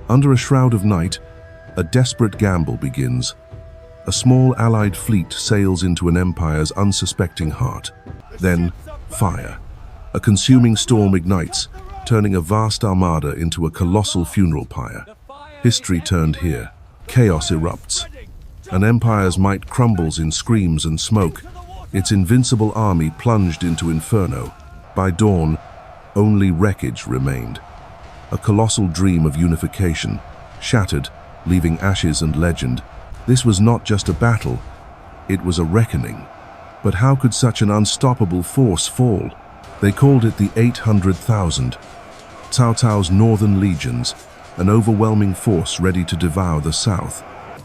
Under a shroud of night, a desperate gamble begins. A small allied fleet sails into an empire's unsuspecting heart. Then, fire. A consuming storm ignites, turning a vast armada into a colossal funeral pyre. History turned here. Chaos erupts. An empire's might crumbles in screams and smoke. Its invincible army plunged into inferno. By dawn, only wreckage remained. A colossal dream of unification, shattered, leaving ashes and legend. This was not just a battle, it was a reckoning. But how could such an unstoppable force fall? They called it the 800,000. Cao Cao's northern legions, an overwhelming force ready to devour the south.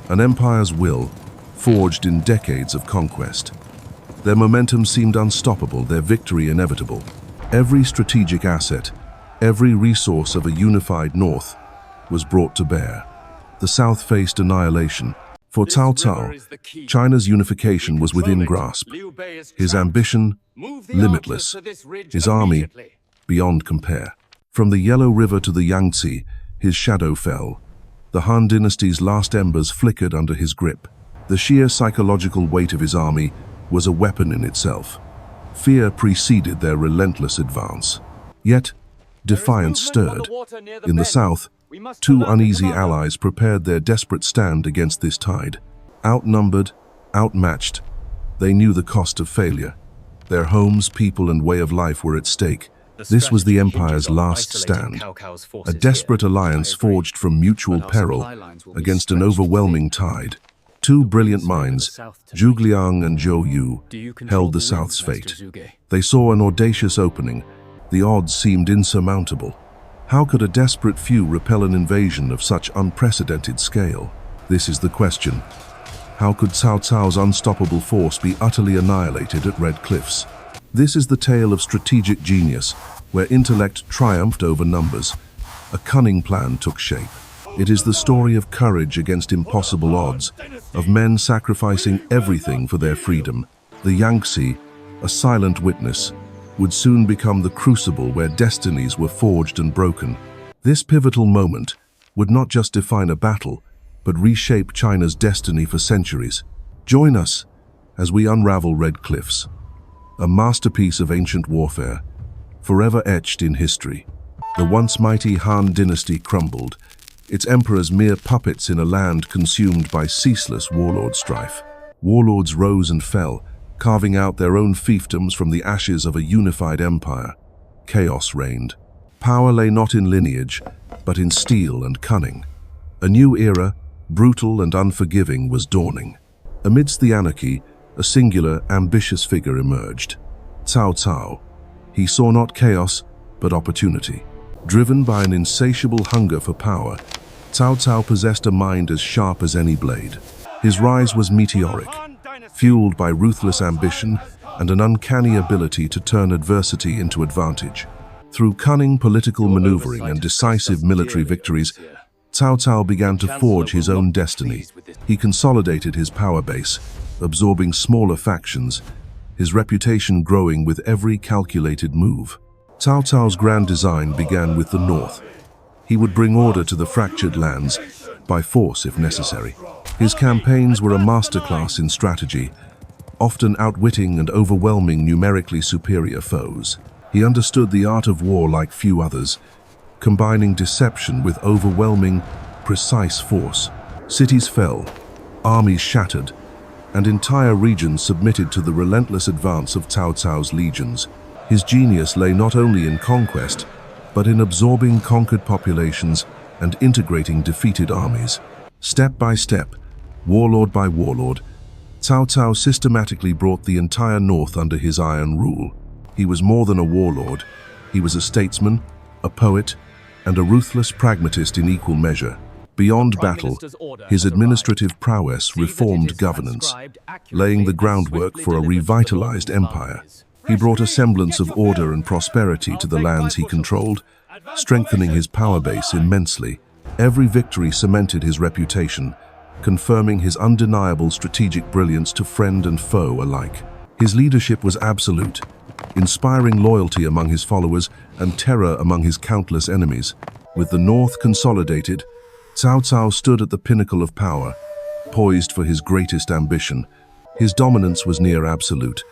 An empire's will, forged in decades of conquest. Their momentum seemed unstoppable, their victory inevitable. Every strategic asset, every resource of a unified north, was brought to bear. The south faced annihilation. For Cao Cao, China's unification was within grasp. His ambition, limitless. His army, beyond compare. From the Yellow River to the Yangtze, his shadow fell. The Han dynasty's last embers flickered under his grip. The sheer psychological weight of his army was a weapon in itself. Fear preceded their relentless advance. Yet, defiance stirred. In the south, two uneasy allies prepared their desperate stand against this tide. Outnumbered, outmatched, they knew the cost of failure. Their homes, people, and way of life were at stake. This was the Empire's last stand, a desperate alliance forged from mutual peril against an overwhelming tide. Two brilliant minds, Zhuge Liang and Zhou Yu, held the South's fate. They saw an audacious opening. The odds seemed insurmountable. How could a desperate few repel an invasion of such unprecedented scale? This is the question. How could Cao Cao's unstoppable force be utterly annihilated at Red Cliffs? This is the tale of strategic genius, where intellect triumphed over numbers. A cunning plan took shape. It is the story of courage against impossible odds, of men sacrificing everything for their freedom. The Yangtze, a silent witness, would soon become the crucible where destinies were forged and broken. This pivotal moment would not just define a battle, but reshape China's destiny for centuries. Join us as we unravel Red Cliffs, a masterpiece of ancient warfare, forever etched in history. The once mighty Han dynasty crumbled, its emperors mere puppets in a land consumed by ceaseless warlord strife. Warlords rose and fell, carving out their own fiefdoms from the ashes of a unified empire. Chaos reigned. Power lay not in lineage, but in steel and cunning. A new era, brutal and unforgiving, was dawning. Amidst the anarchy, a singular, ambitious figure emerged. Cao Cao. He saw not chaos, but opportunity. Driven by an insatiable hunger for power, Cao Cao possessed a mind as sharp as any blade. His rise was meteoric, fueled by ruthless ambition and an uncanny ability to turn adversity into advantage. Through cunning political maneuvering and decisive military victories, Cao Cao began to forge his own destiny. He consolidated his power base, absorbing smaller factions, his reputation growing with every calculated move. Cao Cao's grand design began with the north. He would bring order to the fractured lands, by force if necessary. His campaigns were a masterclass in strategy, often outwitting and overwhelming numerically superior foes. He understood the art of war like few others, combining deception with overwhelming, precise force. Cities fell, armies shattered, and entire regions submitted to the relentless advance of Cao Cao's legions. His genius lay not only in conquest, but in absorbing conquered populations and integrating defeated armies. Step by step, warlord by warlord, Cao Cao systematically brought the entire north under his iron rule. He was more than a warlord. He was a statesman, a poet, and a ruthless pragmatist in equal measure. Beyond battle, his administrative prowess reformed governance, laying the groundwork for a revitalized empire. He brought a semblance of order and prosperity to the lands he controlled, strengthening his power base immensely. Every victory cemented his reputation, confirming his undeniable strategic brilliance to friend and foe alike. His leadership was absolute, inspiring loyalty among his followers and terror among his countless enemies. With the north consolidated, Cao Cao stood at the pinnacle of power, poised for his greatest ambition. His dominance was near absolute.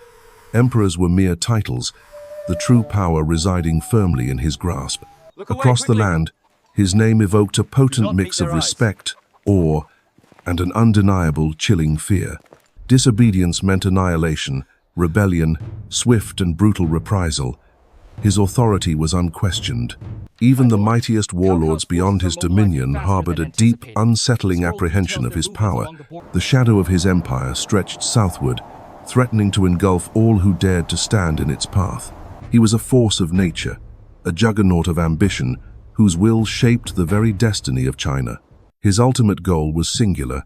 Emperors were mere titles, the true power residing firmly in his grasp. Across the land, his name evoked a potent mix of respect, awe, and an undeniable, chilling fear. Disobedience meant annihilation, rebellion, swift and brutal reprisal. His authority was unquestioned. Even the mightiest warlords beyond his dominion harbored a deep, unsettling apprehension of his power. The shadow of his empire stretched southward, threatening to engulf all who dared to stand in its path. He was a force of nature, a juggernaut of ambition, whose will shaped the very destiny of China. His ultimate goal was singular: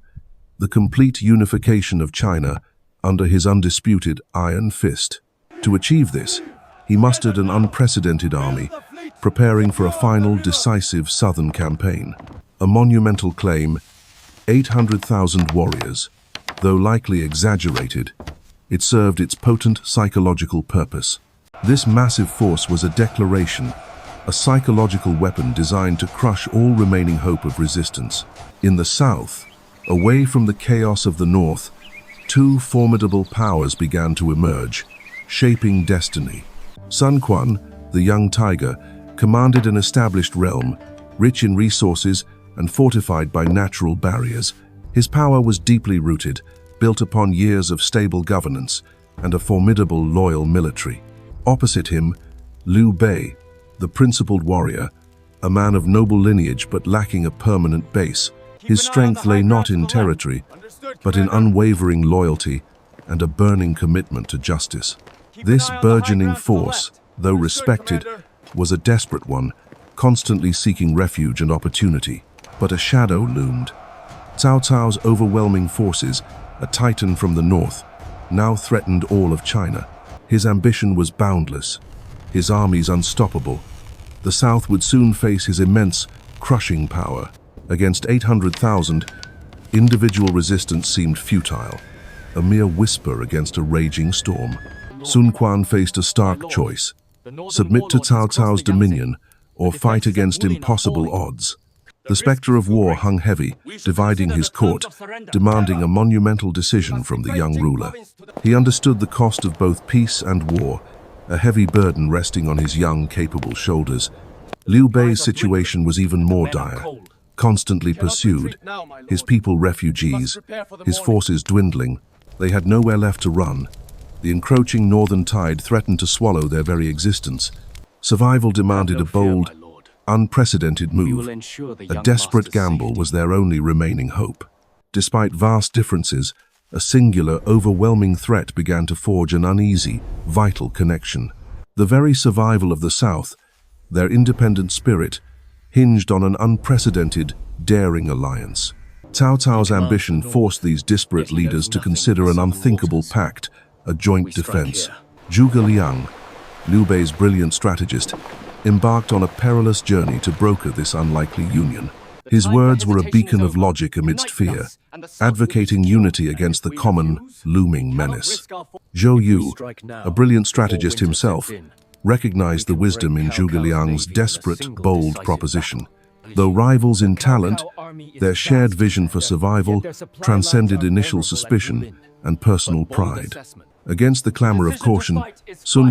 the complete unification of China under his undisputed iron fist. To achieve this, he mustered an unprecedented army, preparing for a final decisive southern campaign. A monumental claim, 800,000 warriors. Though likely exaggerated, it served its potent psychological purpose. This massive force was a declaration, a psychological weapon designed to crush all remaining hope of resistance. In the south, away from the chaos of the north, two formidable powers began to emerge, shaping destiny. Quan, the young tiger, commanded an established realm, rich in resources and fortified by natural barriers. His power was deeply rooted, built upon years of stable governance and a formidable loyal military. Opposite him, Liu Bei, the principled warrior, a man of noble lineage but lacking a permanent base. His strength lay not in territory, but in unwavering loyalty and a burning commitment to justice. This burgeoning force, though respected, was a desperate one, constantly seeking refuge and opportunity. But a shadow loomed. Cao Cao's overwhelming forces, a titan from the north, now threatened all of China. His ambition was boundless, his armies unstoppable. The south would soon face his immense, crushing power. Against 800,000, individual resistance seemed futile, a mere whisper against a raging storm. Quan faced a stark choice: submit to Cao Cao's dominion or fight against impossible odds. The specter of war hung heavy, dividing his court, demanding a monumental decision from the young ruler. He understood the cost of both peace and war, a heavy burden resting on his young, capable shoulders. Liu Bei's situation was even more dire. Constantly pursued, his people refugees, his forces dwindling, they had nowhere left to run. The encroaching northern tide threatened to swallow their very existence. Survival demanded a bold, unprecedented move. A desperate gamble was their only remaining hope. Despite vast differences, a singular, overwhelming threat began to forge an uneasy, vital connection. The very survival of the South, their independent spirit, hinged on an unprecedented, daring alliance. Cao Cao's ambition forced these disparate leaders to consider an unthinkable pact, a joint defense. Zhuge Liang, Liu Bei's brilliant strategist, embarked on a perilous journey to broker this unlikely union. His words were a beacon of logic amidst fear, advocating unity against the common, looming menace. Zhou Yu, a brilliant strategist himself, recognized the wisdom in Zhuge Liang's desperate, bold proposition. Though rivals in talent, their shared vision for survival transcended initial suspicion and personal pride. Against the clamor of caution,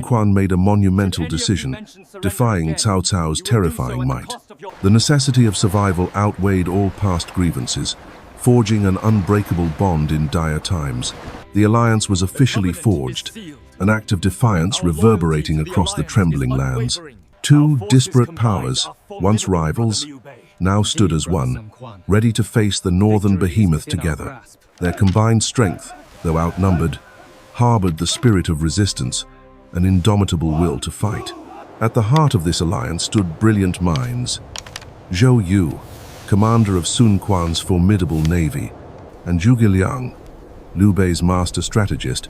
Quan made a monumental decision, defying Cao Cao's terrifying might. The necessity of survival outweighed all past grievances, forging an unbreakable bond in dire times. The alliance was officially forged, an act of defiance reverberating across the trembling lands. Two disparate powers, once rivals, now stood as one, ready to face the northern behemoth together. Their combined strength, though outnumbered, harbored the spirit of resistance, an indomitable will to fight. At the heart of this alliance stood brilliant minds: Zhou Yu, commander of Quan's formidable navy, and Zhuge Liang, Liu Bei's master strategist,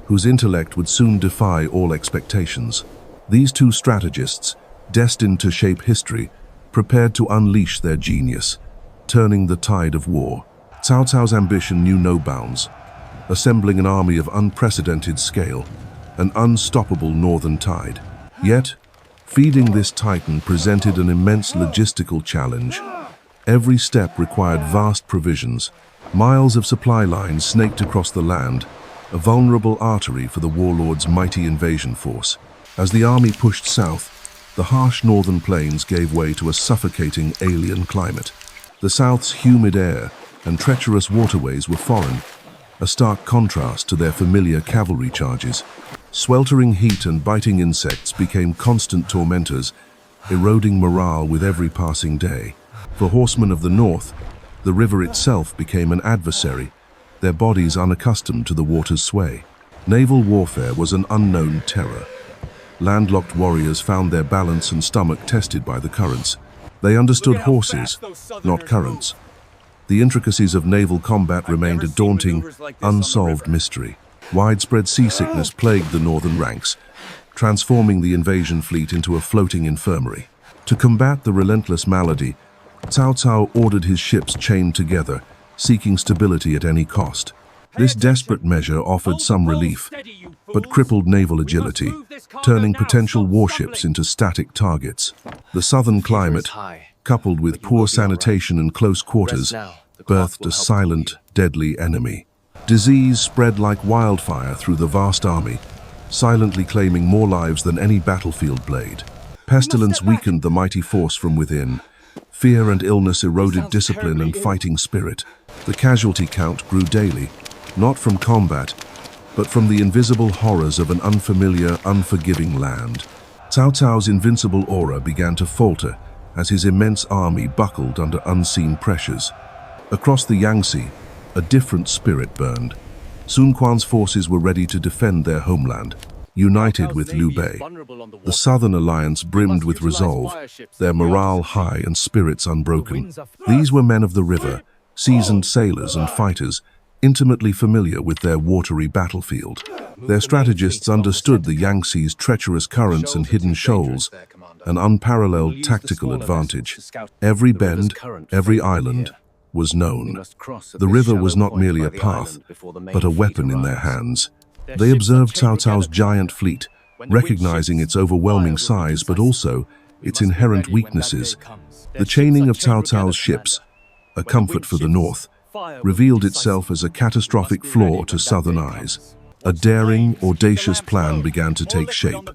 whose intellect would soon defy all expectations. These two strategists, destined to shape history, prepared to unleash their genius, turning the tide of war. Cao Cao's ambition knew no bounds, assembling an army of unprecedented scale, an unstoppable northern tide. Yet, feeding this titan presented an immense logistical challenge. Every step required vast provisions. Miles of supply lines snaked across the land, a vulnerable artery for the warlord's mighty invasion force. As the army pushed south, the harsh northern plains gave way to a suffocating alien climate. The south's humid air and treacherous waterways were foreign, a stark contrast to their familiar cavalry charges. Sweltering heat and biting insects became constant tormentors, eroding morale with every passing day. For horsemen of the north, the river itself became an adversary, their bodies unaccustomed to the water's sway. Naval warfare was an unknown terror. Landlocked warriors found their balance and stomach tested by the currents. They understood horses, not currents. The intricacies of naval combat remained a daunting, unsolved mystery. Widespread seasickness plagued the northern ranks, transforming the invasion fleet into a floating infirmary. To combat the relentless malady, Cao Cao ordered his ships chained together, seeking stability at any cost. This desperate measure offered some relief, but crippled naval agility, turning potential warships into static targets. The southern climate, coupled with poor sanitation and close quarters, birthed a silent, deadly enemy. Disease spread like wildfire through the vast army, silently claiming more lives than any battlefield blade. Pestilence weakened the mighty force from within. Fear and illness eroded discipline and fighting spirit. The casualty count grew daily, not from combat, but from the invisible horrors of an unfamiliar, unforgiving land. Cao Cao's invincible aura began to falter as his immense army buckled under unseen pressures. Across the Yangtze, a different spirit burned. Sun Quan's forces were ready to defend their homeland, united with Liu Bei. The Southern Alliance brimmed with resolve, their morale high and spirits unbroken. These were men of the river, seasoned sailors and fighters, intimately familiar with their watery battlefield. Their strategists understood the Yangtze's treacherous currents and hidden shoals, an unparalleled tactical advantage. Every bend, every island was known. The river was not merely a path, but a weapon in their hands. They observed Cao Cao's giant fleet, recognizing its overwhelming size but also its inherent weaknesses. The chaining of Cao Cao's ships, a comfort for the north, revealed itself as a catastrophic flaw to southern eyes. A daring, audacious plan began to take shape,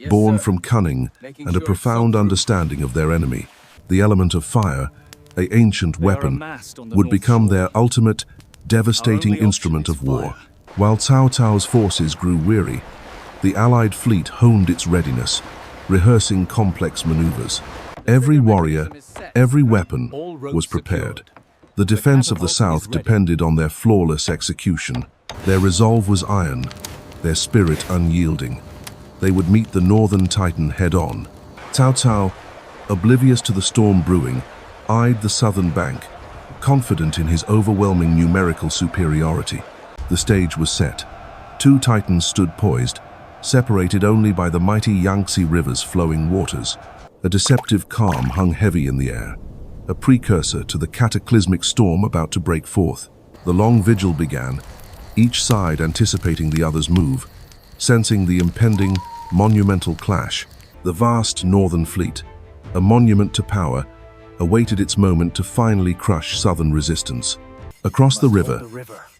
born from cunning and a profound understanding of their enemy. The element of fire, an ancient weapon, would become their ultimate, devastating instrument of war. While Cao Cao's forces grew weary, the Allied fleet honed its readiness, rehearsing complex maneuvers. Every warrior, every weapon was prepared. The defense of the South depended on their flawless execution. Their resolve was iron, their spirit unyielding. They would meet the northern titan head-on. Cao Cao, oblivious to the storm brewing, eyed the southern bank, confident in his overwhelming numerical superiority. The stage was set. Two titans stood poised, separated only by the mighty Yangtze River's flowing waters. A deceptive calm hung heavy in the air, a precursor to the cataclysmic storm about to break forth. The long vigil began, each side anticipating the other's move, sensing the impending, monumental clash. The vast northern fleet, a monument to power, awaited its moment to finally crush southern resistance. Across the river,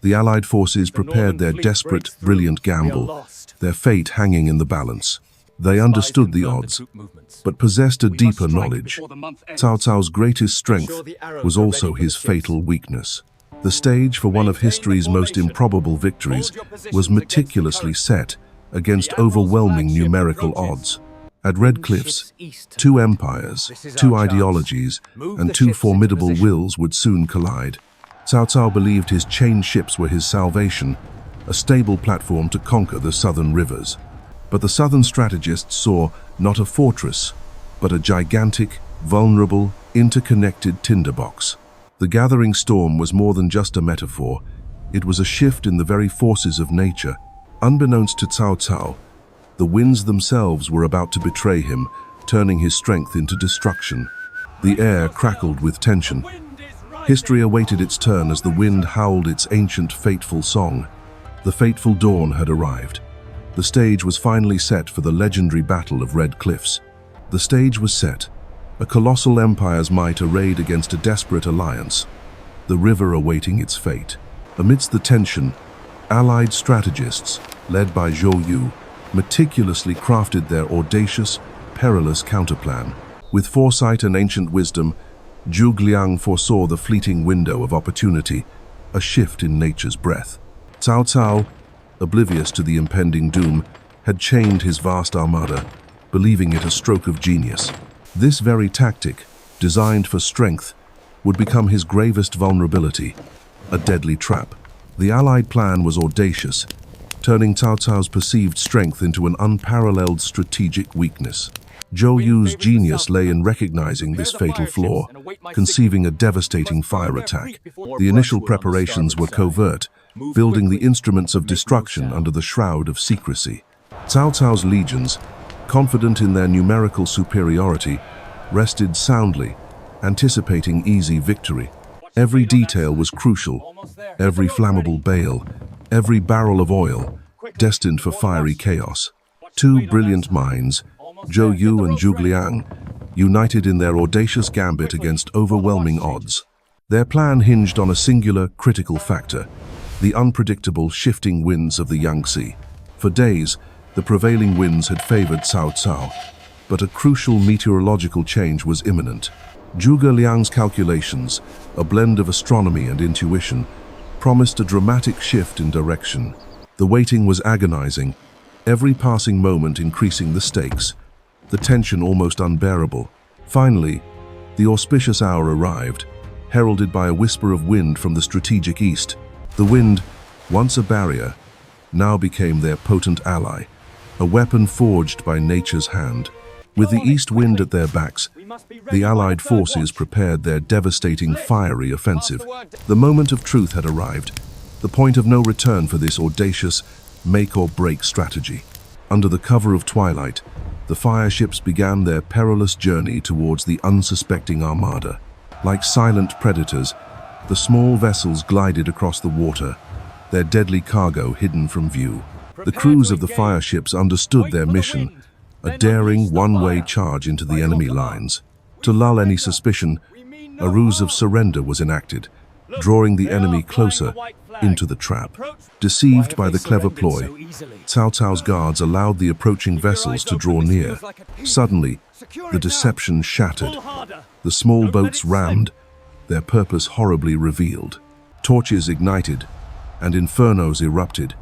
the Allied forces prepared their desperate, brilliant gamble, their fate hanging in the balance. They understood the odds, but possessed a deeper knowledge. Cao Cao's greatest strength was also his fatal weakness. The stage for one of history's most improbable victories was meticulously set against overwhelming numerical odds. At Red Cliffs, two empires, two ideologies, and two formidable wills would soon collide. Cao Cao believed his chained ships were his salvation, a stable platform to conquer the southern rivers. But the southern strategists saw not a fortress, but a gigantic, vulnerable, interconnected tinderbox. The gathering storm was more than just a metaphor. It was a shift in the very forces of nature. Unbeknownst to Cao Cao, the winds themselves were about to betray him, turning his strength into destruction. The air crackled with tension. History awaited its turn as the wind howled its ancient, fateful song. The fateful dawn had arrived. The stage was finally set for the legendary Battle of Red Cliffs. The stage was set, a colossal empire's might arrayed against a desperate alliance, the river awaiting its fate. Amidst the tension, allied strategists, led by Zhou Yu, meticulously crafted their audacious, perilous counterplan. With foresight and ancient wisdom, Zhuge Liang foresaw the fleeting window of opportunity, a shift in nature's breath. Cao Cao, oblivious to the impending doom, had chained his vast armada, believing it a stroke of genius. This very tactic, designed for strength, would become his gravest vulnerability, a deadly trap. The Allied plan was audacious, turning Cao Cao's perceived strength into an unparalleled strategic weakness. Zhou Yu's genius lay in recognizing this fatal flaw, conceiving a devastating fire attack. The initial preparations were covert, building the instruments of destruction under the shroud of secrecy. Cao Cao's legions, confident in their numerical superiority, rested soundly, anticipating easy victory. Every detail was crucial, every flammable bale, every barrel of oil, destined for fiery chaos. Two brilliant minds, Zhou Yu and Zhuge Liang, united in their audacious gambit against overwhelming odds. Their plan hinged on a singular, critical factor: the unpredictable, shifting winds of the Yangtze. For days, the prevailing winds had favored Cao Cao, but a crucial meteorological change was imminent. Zhuge Liang's calculations, a blend of astronomy and intuition, promised a dramatic shift in direction. The waiting was agonizing, every passing moment increasing the stakes, the tension almost unbearable. Finally, the auspicious hour arrived, heralded by a whisper of wind from the strategic east. The wind, once a barrier, now became their potent ally, a weapon forged by nature's hand. With the east wind at their backs, the Allied forces prepared their devastating, fiery offensive. The moment of truth had arrived, the point of no return for this audacious, make-or-break strategy. Under the cover of twilight, the fire ships began their perilous journey towards the unsuspecting armada. Like silent predators, the small vessels glided across the water, their deadly cargo hidden from view. The crews of the fire ships understood their mission, a daring one-way charge into the enemy lines. To lull any suspicion, a ruse of surrender was enacted, drawing the enemy closer into the trap. Deceived by the clever ploy, Cao Cao's guards allowed the approaching vessels to draw near. Suddenly, the deception shattered. The small boats rammed, their purpose horribly revealed. Torches ignited, and infernos erupted,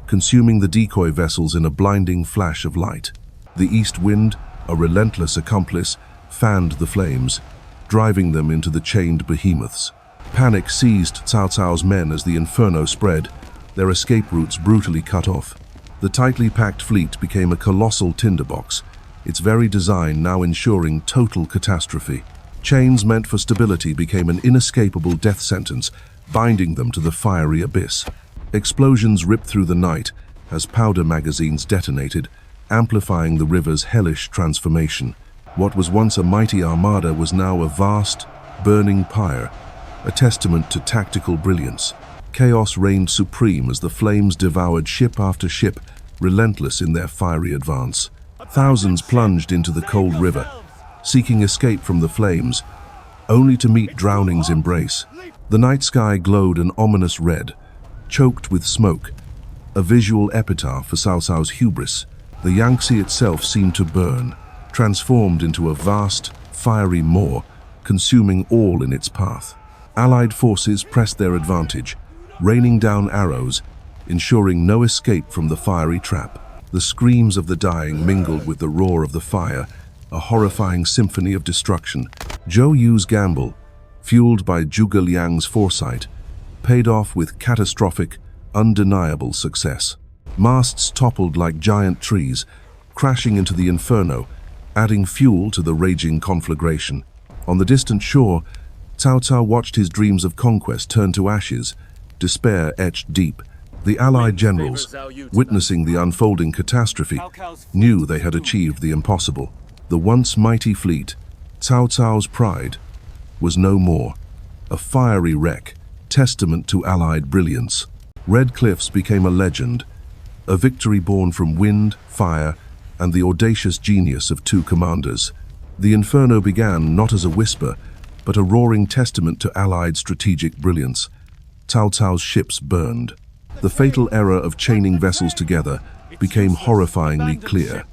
consuming the decoy vessels in a blinding flash of light. The east wind, a relentless accomplice, fanned the flames, driving them into the chained behemoths. Panic seized Cao Cao's men as the inferno spread, their escape routes brutally cut off. The tightly packed fleet became a colossal tinderbox, its very design now ensuring total catastrophe. Chains meant for stability became an inescapable death sentence, binding them to the fiery abyss. Explosions ripped through the night as powder magazines detonated, amplifying the river's hellish transformation. What was once a mighty armada was now a vast, burning pyre, a testament to tactical brilliance. Chaos reigned supreme as the flames devoured ship after ship, relentless in their fiery advance. Thousands plunged into the cold river, seeking escape from the flames, only to meet drowning's embrace. The night sky glowed an ominous red, choked with smoke, a visual epitaph for Cao Cao's hubris. The Yangtze itself seemed to burn, transformed into a vast, fiery maw, consuming all in its path. Allied forces pressed their advantage, raining down arrows, ensuring no escape from the fiery trap. The screams of the dying mingled with the roar of the fire, a horrifying symphony of destruction. Zhou Yu's gamble, fueled by Zhuge Liang's foresight, paid off with catastrophic, undeniable success. Masts toppled like giant trees, crashing into the inferno, adding fuel to the raging conflagration. On the distant shore, Cao Cao watched his dreams of conquest turn to ashes, despair etched deep. The Allied generals, witnessing the unfolding catastrophe, knew they had achieved the impossible. The once mighty fleet, Cao Cao's pride, was no more, a fiery wreck, testament to Allied brilliance. Red Cliffs became a legend, a victory born from wind, fire, and the audacious genius of two commanders. The inferno began not as a whisper, but a roaring testament to Allied strategic brilliance. Cao Cao's ships burned. The fatal error of chaining vessels together became horrifyingly clear.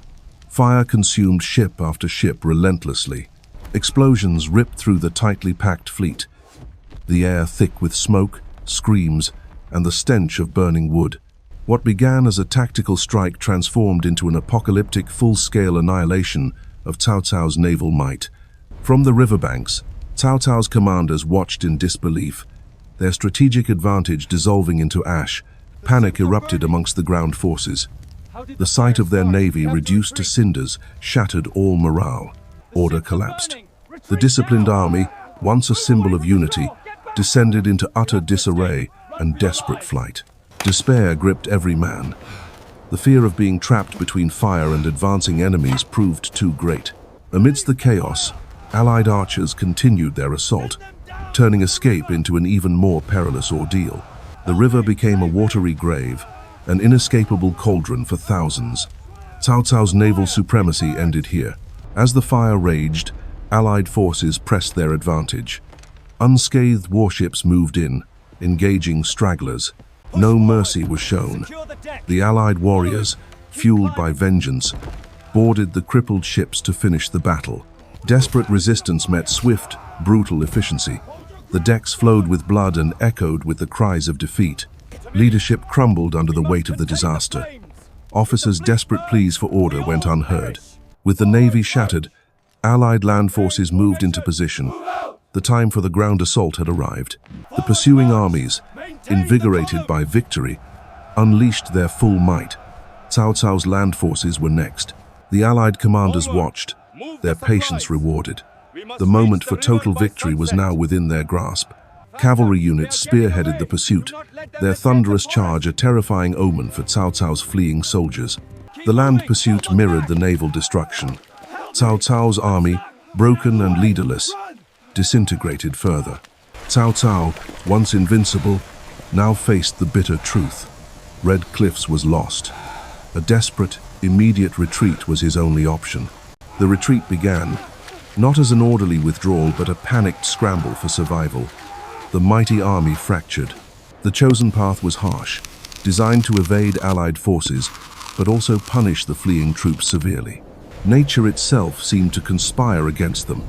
Fire consumed ship after ship relentlessly. Explosions ripped through the tightly packed fleet, the air thick with smoke, screams, and the stench of burning wood. What began as a tactical strike transformed into an apocalyptic full-scale annihilation of Cao Cao's naval might. From the riverbanks, Cao Cao's commanders watched in disbelief, their strategic advantage dissolving into ash. Panic erupted amongst the ground forces. The sight of their navy reduced to cinders shattered all morale. Order collapsed. The disciplined army, once a symbol of unity, descended into utter disarray and desperate flight. Despair gripped every man. The fear of being trapped between fire and advancing enemies proved too great. Amidst the chaos, Allied archers continued their assault, turning escape into an even more perilous ordeal. The river became a watery grave, an inescapable cauldron for thousands. Cao Cao's naval supremacy ended here. As the fire raged, Allied forces pressed their advantage. Unscathed warships moved in, engaging stragglers. No mercy was shown. The Allied warriors, fueled by vengeance, boarded the crippled ships to finish the battle. Desperate resistance met swift, brutal efficiency. The decks flowed with blood and echoed with the cries of defeat. Leadership crumbled under the weight of the disaster. Officers' desperate pleas for order went unheard. With the navy shattered, Allied land forces moved into position. The time for the ground assault had arrived. The pursuing armies, invigorated by victory, unleashed their full might. Cao Cao's land forces were next. The Allied commanders watched, their patience rewarded. The moment for total victory was now within their grasp. Cavalry units spearheaded the pursuit, their thunderous charge a terrifying omen for Cao Cao's fleeing soldiers. The land pursuit mirrored the naval destruction. Cao Cao's army, broken and leaderless, disintegrated further. Cao Cao, once invincible, now faced the bitter truth. Red Cliffs was lost. A desperate, immediate retreat was his only option. The retreat began, not as an orderly withdrawal but a panicked scramble for survival. The mighty army fractured. The chosen path was harsh, designed to evade Allied forces, but also punish the fleeing troops severely. Nature itself seemed to conspire against them.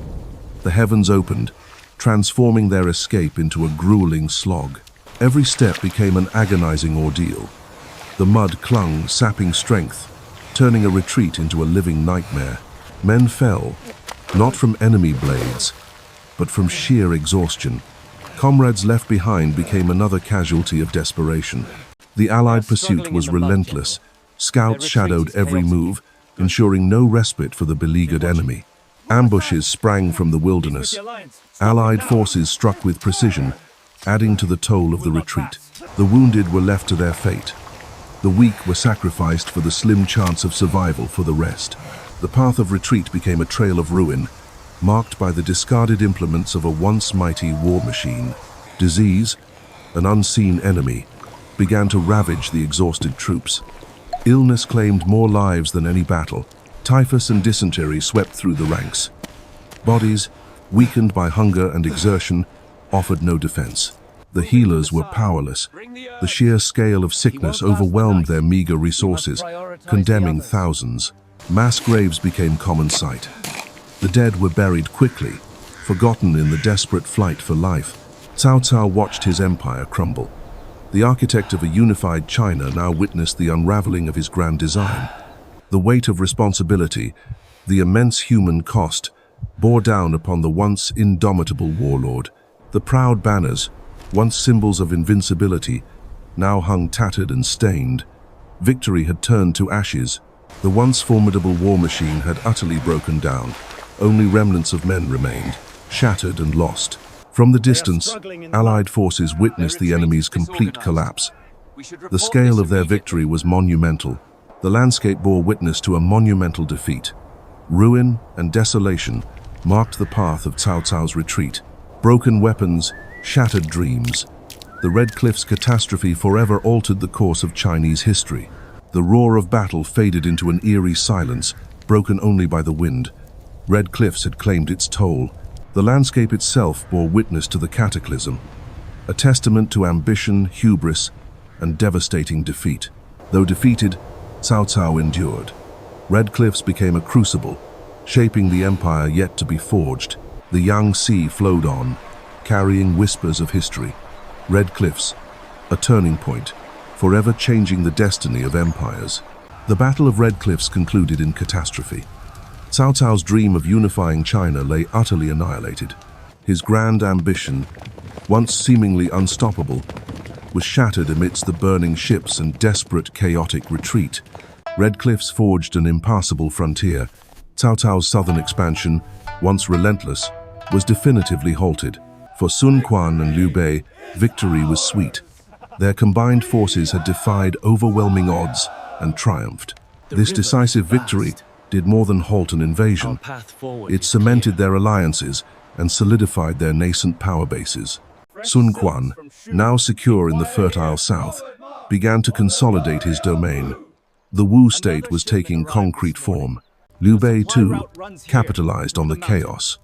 The heavens opened, transforming their escape into a grueling slog. Every step became an agonizing ordeal. The mud clung, sapping strength, turning a retreat into a living nightmare. Men fell, not from enemy blades, but from sheer exhaustion. Comrades left behind became another casualty of desperation. The Allied pursuit was relentless. Scouts shadowed every move, ensuring no respite for the beleaguered enemy. Ambushes sprang from the wilderness. Allied forces struck with precision, adding to the toll of the retreat. The wounded were left to their fate. The weak were sacrificed for the slim chance of survival for the rest. The path of retreat became a trail of ruin, marked by the discarded implements of a once mighty war machine. Disease, an unseen enemy, began to ravage the exhausted troops. Illness claimed more lives than any battle. Typhus and dysentery swept through the ranks. Bodies, weakened by hunger and exertion, offered no defense. The healers were powerless. The sheer scale of sickness overwhelmed their meager resources, condemning thousands. Mass graves became common sight. The dead were buried quickly, forgotten in the desperate flight for life. Cao Cao watched his empire crumble. The architect of a unified China now witnessed the unraveling of his grand design. The weight of responsibility, the immense human cost, bore down upon the once indomitable warlord. The proud banners, once symbols of invincibility, now hung tattered and stained. Victory had turned to ashes. The once formidable war machine had utterly broken down. Only remnants of men remained, shattered and lost. From the distance, Allied forces witnessed the enemy's complete collapse. The scale of their victory was monumental. The landscape bore witness to a monumental defeat. Ruin and desolation marked the path of Cao Cao's retreat. Broken weapons, shattered dreams. The Red Cliffs catastrophe forever altered the course of Chinese history. The roar of battle faded into an eerie silence, broken only by the wind. Red cliffs had claimed its toll. The landscape itself bore witness to the cataclysm, a testament to ambition, hubris, and devastating defeat. Though defeated, Cao Cao endured. Red cliffs became a crucible, shaping the empire yet to be forged. The Yangtze flowed on, carrying whispers of history. Red cliffs, a turning point, forever changing the destiny of empires. The Battle of Red Cliffs concluded in catastrophe. Cao Cao's dream of unifying China lay utterly annihilated. His grand ambition, once seemingly unstoppable, was shattered amidst the burning ships and desperate, chaotic retreat. Red cliffs forged an impassable frontier. Cao Cao's southern expansion, once relentless, was definitively halted. For Quan and Liu Bei, victory was sweet. Their combined forces had defied overwhelming odds and triumphed. This decisive victory did more than halt an invasion. It cemented their alliances and solidified their nascent power bases. Quan, now secure in the fertile south, began to consolidate his domain. The Wu state was taking concrete form. Liu Bei, too, capitalized on the chaos.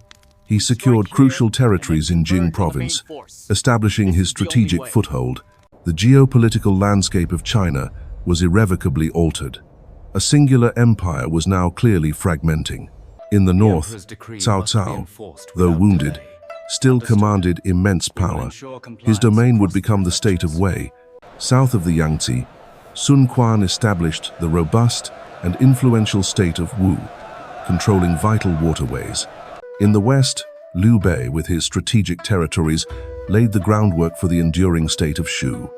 He secured crucial territories in Jing province, establishing his strategic foothold. The geopolitical landscape of China was irrevocably altered. A singular empire was now clearly fragmenting. In the north, Cao Cao, though wounded, still commanded immense power. His domain would become the state of Wei. South of the Yangtze, Quan established the robust and influential state of Wu, controlling vital waterways. In the west, Liu Bei, with his strategic territories, laid the groundwork for the enduring state of Shu.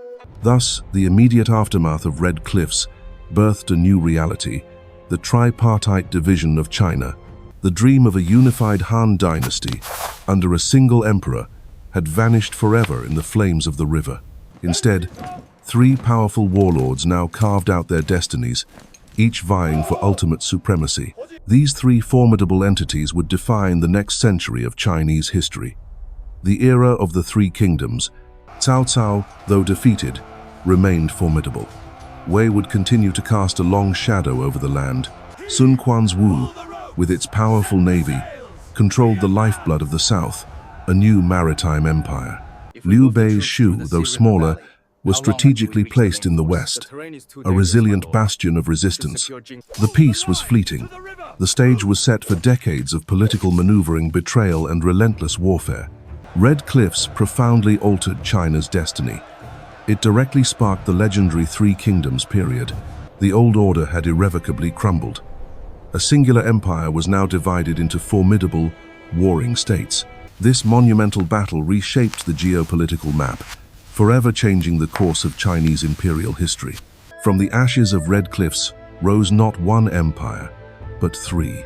Thus, the immediate aftermath of Red Cliffs birthed a new reality, the tripartite division of China. The dream of a unified Han dynasty, under a single emperor, had vanished forever in the flames of the river. Instead, three powerful warlords now carved out their destinies, each vying for ultimate supremacy. These three formidable entities would define the next century of Chinese history. The era of the Three Kingdoms. Cao Cao, though defeated, remained formidable. Wei would continue to cast a long shadow over the land. Quan's Wu, with its powerful navy, controlled the lifeblood of the south, a new maritime empire. Liu Bei's Shu, though smaller, was strategically placed in the west, a resilient bastion of resistance. The peace was fleeting. The stage was set for decades of political maneuvering, betrayal, and relentless warfare. Red Cliffs profoundly altered China's destiny. It directly sparked the legendary Three Kingdoms period. The old order had irrevocably crumbled. A singular empire was now divided into formidable, warring states. This monumental battle reshaped the geopolitical map, forever changing the course of Chinese imperial history. From the ashes of Red Cliffs rose not one empire, but three.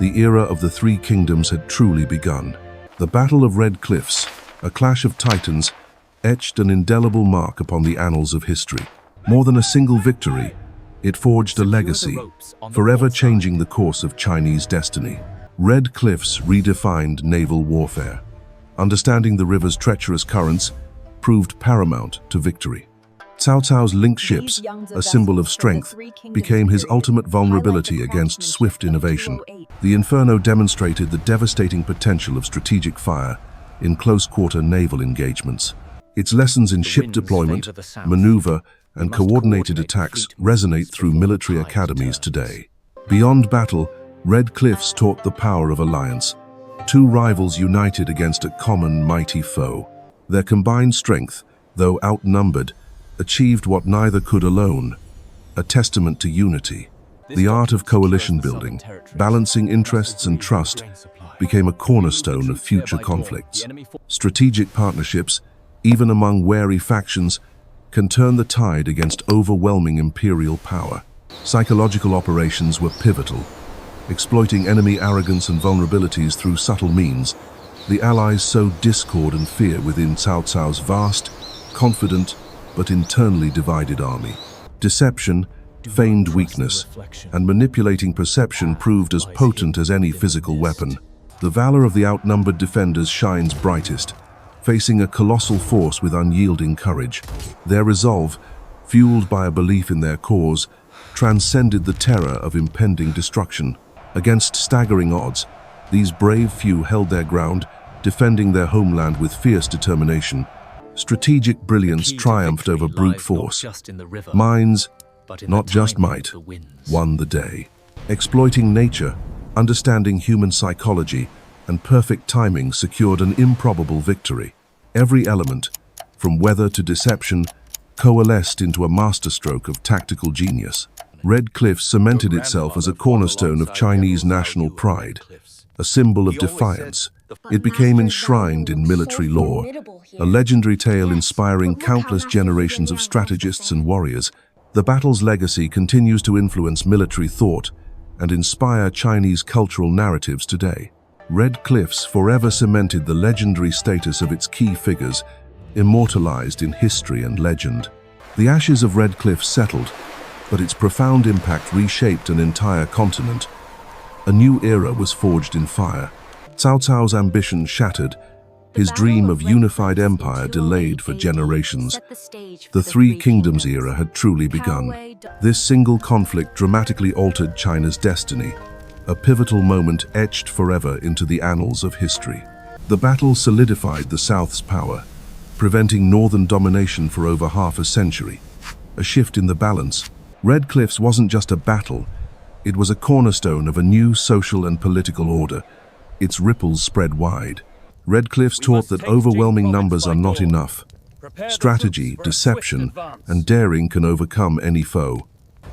The era of the Three Kingdoms had truly begun. The Battle of Red Cliffs, a clash of titans, etched an indelible mark upon the annals of history. More than a single victory, it forged a legacy, forever changing the course of Chinese destiny. Red Cliffs redefined naval warfare. Understanding the river's treacherous currents proved paramount to victory. Cao Cao's linked ships, a symbol of strength, became his ultimate vulnerability against swift innovation. The Inferno demonstrated the devastating potential of strategic fire in close-quarter naval engagements. Its lessons in ship deployment, maneuver, and coordinated attacks resonate through military academies today. Beyond battle, Red Cliffs taught the power of alliance. Two rivals united against a common mighty foe. Their combined strength, though outnumbered, achieved what neither could alone, a testament to unity. The art of coalition building, balancing interests and trust, became a cornerstone of future conflicts. Strategic partnerships, even among wary factions, can turn the tide against overwhelming imperial power. Psychological operations were pivotal. Exploiting enemy arrogance and vulnerabilities through subtle means, the Allies sowed discord and fear within Cao Cao's vast, confident, but internally divided army. Deception, feigned weakness, and manipulating perception proved as potent as any physical weapon. The valor of the outnumbered defenders shines brightest, facing a colossal force with unyielding courage. Their resolve, fueled by a belief in their cause, transcended the terror of impending destruction. Against staggering odds, These brave few held their ground, defending their homeland with fierce determination. Strategic brilliance triumphed over brute force. Minds, not just might, won the day. Exploiting nature, understanding human psychology, and perfect timing secured an improbable victory. Every element, from weather to deception, coalesced into a masterstroke of tactical genius. Red Cliffs cemented itself as a cornerstone of Chinese national pride, a symbol of defiance. It became enshrined in military lore, a legendary tale inspiring countless generations of strategists and warriors. The battle's legacy continues to influence military thought and inspire Chinese cultural narratives today. Red Cliffs forever cemented the legendary status of its key figures, immortalized in history and legend. The ashes of Red Cliffs settled, but its profound impact reshaped an entire continent. A new era was forged in fire. Cao Cao's ambition shattered, his dream of unified empire delayed for generations. The Three Kingdoms era had truly begun. This single conflict dramatically altered China's destiny, a pivotal moment etched forever into the annals of history. The battle solidified the South's power, preventing northern domination for over half a century. A shift in the balance. Red Cliffs wasn't just a battle, it was a cornerstone of a new social and political order. Its ripples spread wide. Red Cliffs taught that overwhelming numbers are not enough. Strategy, deception, and daring can overcome any foe.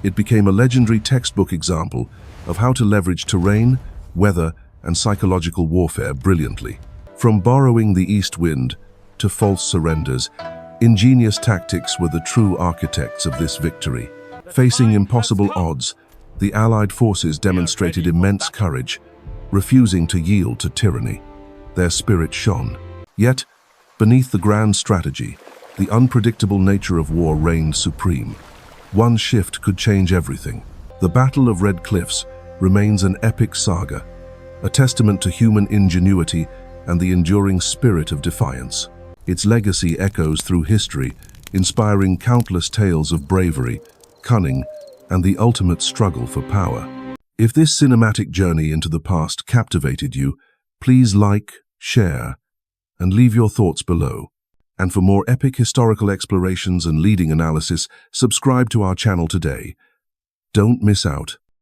It became a legendary textbook example of how to leverage terrain, weather, and psychological warfare brilliantly. From borrowing the east wind to false surrenders, ingenious tactics were the true architects of this victory. Facing impossible odds, the Allied forces demonstrated immense courage, refusing to yield to tyranny. Their spirit shone. Yet, beneath the grand strategy, the unpredictable nature of war reigned supreme. One shift could change everything. The Battle of Red Cliffs remains an epic saga, a testament to human ingenuity and the enduring spirit of defiance. Its legacy echoes through history, inspiring countless tales of bravery, cunning, and the ultimate struggle for power. If this cinematic journey into the past captivated you, please like, share, and leave your thoughts below. And for more epic historical explorations and leading analysis, subscribe to our channel today. Don't miss out.